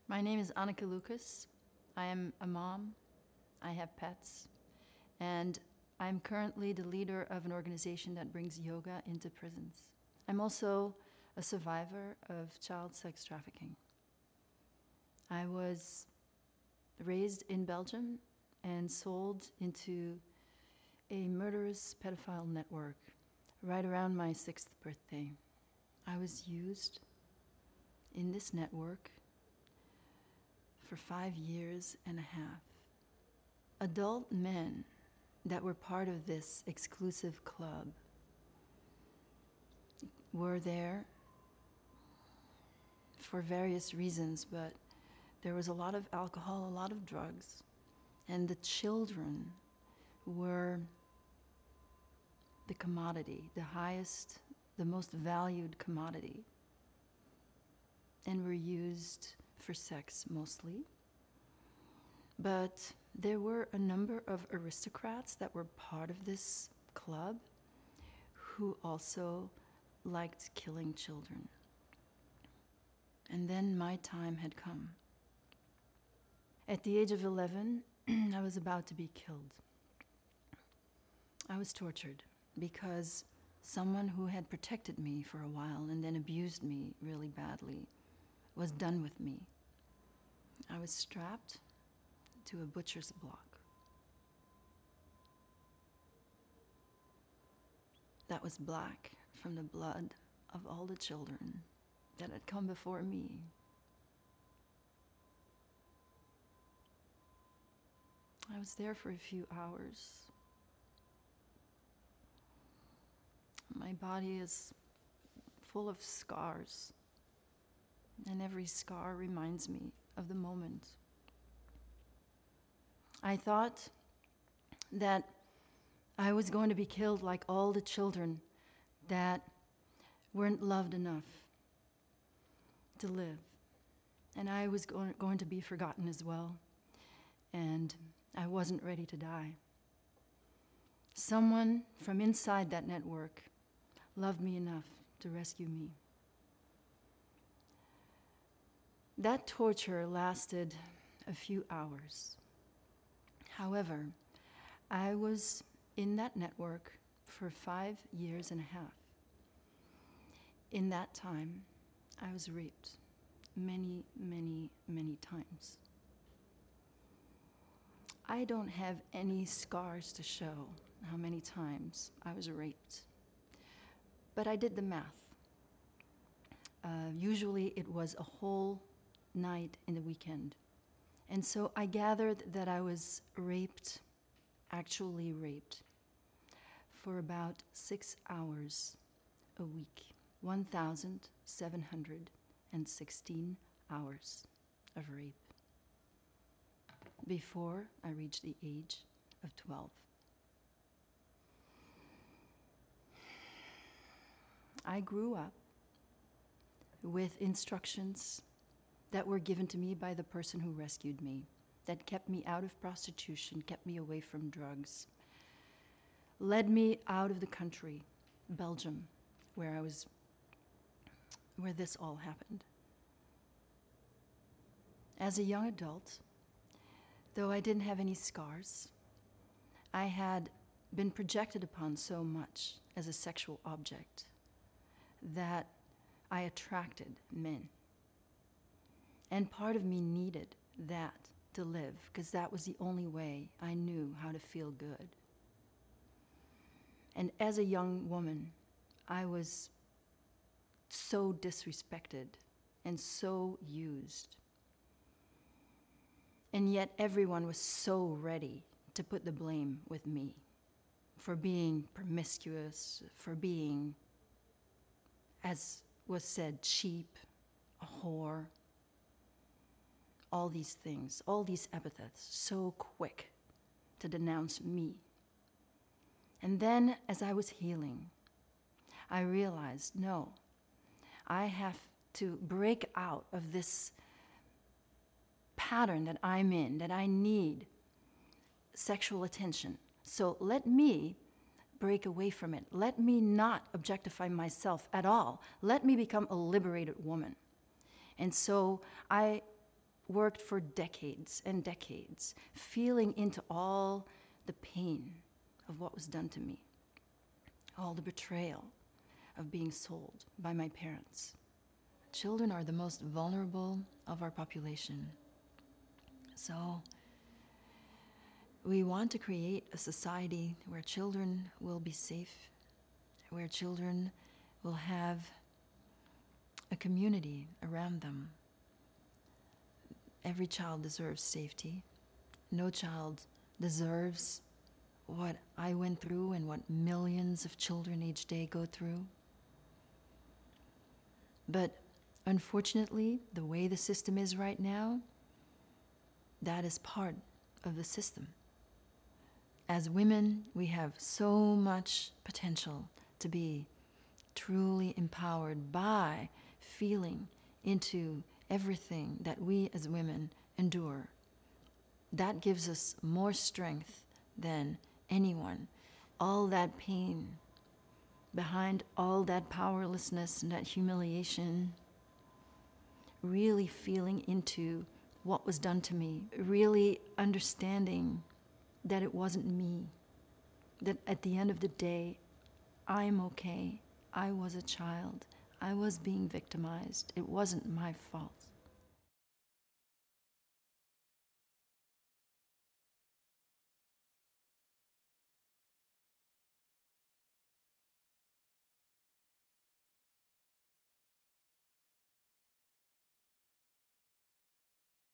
My name is Anneke Lucas. I am a mom. I have pets. And I'm currently the leader of an organization that brings yoga into prisons. I'm also a survivor of child sex trafficking. I was raised in Belgium and sold into a murderous pedophile network right around my 6th birthday. I was used in this network for 5 years and a half. Adult men that were part of this exclusive club were there for various reasons, but there was a lot of alcohol, a lot of drugs, and the children were the commodity, the highest, the most valued commodity, and were used for sex mostly. But there were a number of aristocrats that were part of this club who also liked killing children. And then my time had come. At the age of 11, I was about to be killed. I was tortured because someone who had protected me for a while and then abused me really badly was done with me. I was strapped to a butcher's block. That was black from the blood of all the children that had come before me. I was there for a few hours. My body is full of scars, and every scar reminds me of the moment. I thought that I was going to be killed like all the children that weren't loved enough to live. And I was going to be forgotten as well. And I wasn't ready to die. Someone from inside that network loved me enough to rescue me. That torture lasted a few hours. However, I was in that network for 5 years and a half. In that time, I was raped many, many, many times. I don't have any scars to show how many times I was raped, but I did the math. Usually it was a whole night in the weekend. And so I gathered that I was raped, actually raped, for about 6 hours a week. 1,716 hours of rape before I reached the age of 12. I grew up with instructions that were given to me by the person who rescued me, that kept me out of prostitution, kept me away from drugs, led me out of the country, Belgium, where this all happened. As a young adult, though I didn't have any scars, I had been projected upon so much as a sexual object that I attracted men. And part of me needed that to live, because that was the only way I knew how to feel good. And as a young woman, I was so disrespected and so used. And yet everyone was so ready to put the blame with me for being promiscuous, for being, as was said, cheap, a whore, all these things, all these epithets, so quick to denounce me. And then, as I was healing, I realized, no, I have to break out of this pattern that I'm in, that I need sexual attention. So let me break away from it. Let me not objectify myself at all. Let me become a liberated woman. And so I worked for decades and decades, feeling into all the pain of what was done to me, all the betrayal of being sold by my parents. Children are the most vulnerable of our population. So we want to create a society where children will be safe, where children will have a community around them. Every child deserves safety. No child deserves what I went through and what millions of children each day go through. But unfortunately, the way the system is right now, that is part of the system. As women, we have so much potential to be truly empowered by feeling into everything that we as women endure. That gives us more strength than anyone. All that pain, behind all that powerlessness and that humiliation, really feeling into what was done to me, really understanding that it wasn't me, that at the end of the day, I'm okay. I was a child. I was being victimized. It wasn't my fault.